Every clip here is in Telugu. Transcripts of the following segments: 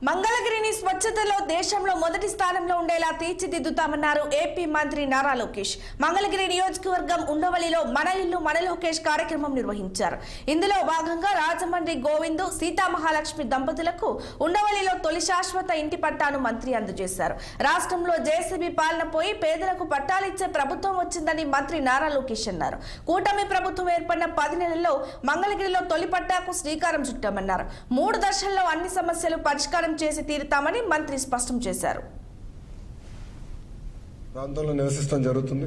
మంగళగిరిని స్వచ్ఛతలో దేశంలో మొదటి స్థానంలో ఉండేలా తీర్చిదిద్దుతామన్నారు ఏపీ మంత్రి నారా లోకేష్. మంగళగిరి నియోజకవర్గం ఉండవల్లిలో మన ఇల్లు మన లోకేష్ కార్యక్రమం నిర్వహించారు. ఇందులో భాగంగా రాజమండ్రి గోవిందు సీతామహాలక్ష్మి దంపతులకు ఉండవల్లిలో తొలి శాశ్వత ఇంటి పట్టాను మంత్రి అందజేశారు. రాష్ట్రంలో జేసీబీ పాలన పోయి పేదలకు పట్టాలిచ్చే ప్రభుత్వం వచ్చిందని మంత్రి నారా లోకేష్ అన్నారు. కూటమి ప్రభుత్వం ఏర్పడిన 10 నెలల్లో మంగళగిరిలో తొలి పట్టాకు శ్రీకారం చుట్టామన్నారు. 3 దశల్లో అన్ని సమస్యలు పరిష్కారం చేసి తీరుతామని మంత్రి స్పష్టం చేశారు. ప్రాంతంలో నివసిస్తాం జరుగుతుంది.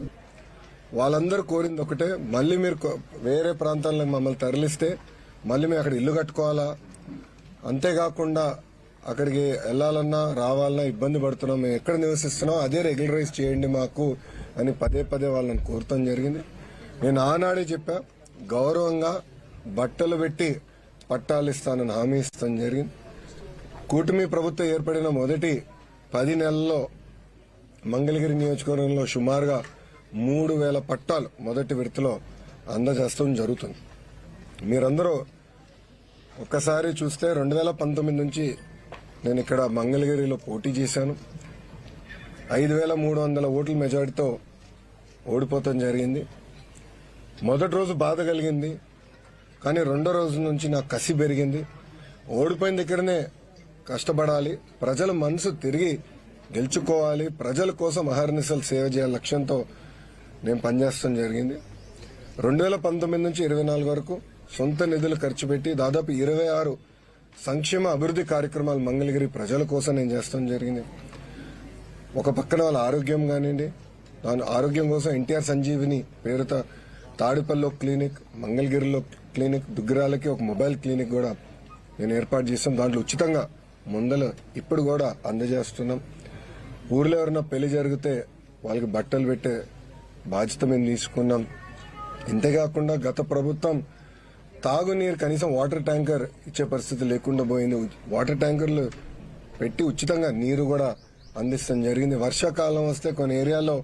వాళ్ళందరూ కోరింది ఒకటే, మళ్ళీ మీరు వేరే ప్రాంతాల్లో మమ్మల్ని తరలిస్తే మళ్ళీ మేము అక్కడ ఇల్లు కట్టుకోవాలా, అంతేకాకుండా అక్కడికి వెళ్ళాలన్నా రావాలన్నా ఇబ్బంది పడుతున్నాం, మేము ఎక్కడ నివసిస్తున్నాం అదే రెగ్యులరైజ్ చేయండి మాకు అని పదే పదే వాళ్ళని కోరటం జరిగింది. నేను ఆనాడే చెప్పా, గౌరవంగా బట్టలు పెట్టి పట్టాలు ఇస్తానని హామీ ఇస్తాను జరిగింది. కూటమి ప్రభుత్వం ఏర్పడిన మొదటి 10 నెలల్లో మంగళగిరి నియోజకవర్గంలో సుమారుగా 3000 పట్టాలు మొదటి విడతలో అందజేస్తాం జరుగుతుంది. మీరందరూ ఒక్కసారి చూస్తే 2019 నుంచి నేను ఇక్కడ మంగళగిరిలో పోటీ చేశాను. 5300 ఓట్ల మెజారిటీతో ఓడిపోతాం జరిగింది. మొదటి రోజు బాధ కలిగింది, కానీ రెండో రోజు నుంచి నాకు కసి పెరిగింది. ఓడిపోయిన దగ్గరనే కష్టపడాలి, ప్రజల మనసు తిరిగి గెలుచుకోవాలి, ప్రజల కోసం అహర్నిశలు సేవ చేయాలి లక్ష్యంతో నేను పనిచేస్తాం జరిగింది. 2019 నుంచి 24 వరకు సొంత నిధులు ఖర్చు పెట్టి దాదాపు 26 సంక్షేమ అభివృద్ధి కార్యక్రమాలు మంగళగిరి ప్రజల కోసం నేను చేస్తాం జరిగింది. ఒక పక్కన వాళ్ళ ఆరోగ్యం కానివ్వండి, దాని ఆరోగ్యం కోసం ఎన్టీఆర్ సంజీవిని పేరుతో తాడిపల్లిలో క్లినిక్, మంగళగిరిలో క్లినిక్, దుగ్గిరాలకి ఒక మొబైల్ క్లినిక్ కూడా నేను ఏర్పాటు చేస్తాం. దాంట్లో ఉచితంగా మందులు ఇప్పుడు కూడా అందజేస్తున్నాం. ఊర్లో ఎవరైనా పెళ్లి జరిగితే వాళ్ళకి బట్టలు పెట్టే బాధ్యత మేము తీసుకున్నాం. ఇంతేకాకుండా గత ప్రభుత్వం తాగునీరు కనీసం వాటర్ ట్యాంకర్ ఇచ్చే పరిస్థితి లేకుండా పోయింది. వాటర్ ట్యాంకర్లు పెట్టి ఉచితంగా నీరు కూడా అందిస్తాం జరిగింది. వర్షాకాలం వస్తే కొన్ని ఏరియాలో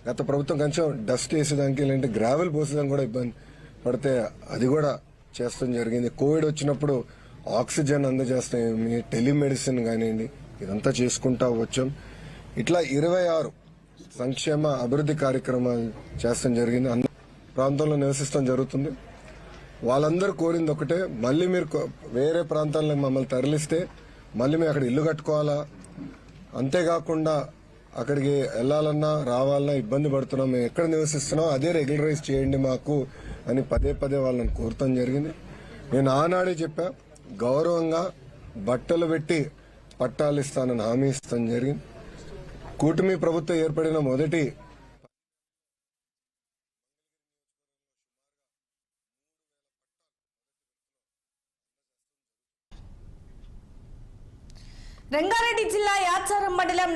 గత ప్రభుత్వం కొంచెం డస్ట్ వేసేదానికి లేదంటే గ్రావెల్ పోసేదానికి కూడా ఇబ్బంది పడితే అది కూడా చేస్తాం జరిగింది. కోవిడ్ వచ్చినప్పుడు ఆక్సిజన్ అందజేస్తాం, టెలిమెడిసిన్ కానివ్వండి, ఇదంతా చేసుకుంటా వచ్చాం. ఇట్లా 26 సంక్షేమ అభివృద్ధి కార్యక్రమాలు చేస్తాం జరిగింది. అన్ని ప్రాంతంలో నివసిస్తాం జరుగుతుంది. వాళ్ళందరూ కోరింది ఒకటే, మళ్ళీ మీరు వేరే ప్రాంతాల్లో మమ్మల్ని తరలిస్తే మళ్ళీ మేము అక్కడ ఇల్లు కట్టుకోవాలా, అంతేకాకుండా అక్కడికి వెళ్ళాలన్నా రావాలన్నా ఇబ్బంది పడుతున్నాం, మేము ఎక్కడ నివసిస్తున్నాం అదే రెగ్యులరైజ్ చేయండి మాకు అని పదే పదే వాళ్ళని కోరటం జరిగింది. నేను ఆనాడే చెప్పా, గౌరవంగా బట్టలు పెట్టి పట్టాలు ఇస్తానని హామీ ఇస్తాను జరిగింది. కూటమి ప్రభుత్వం ఏర్పడిన మొదటి రంగారెడ్డి జిల్లా యాచారం మండలం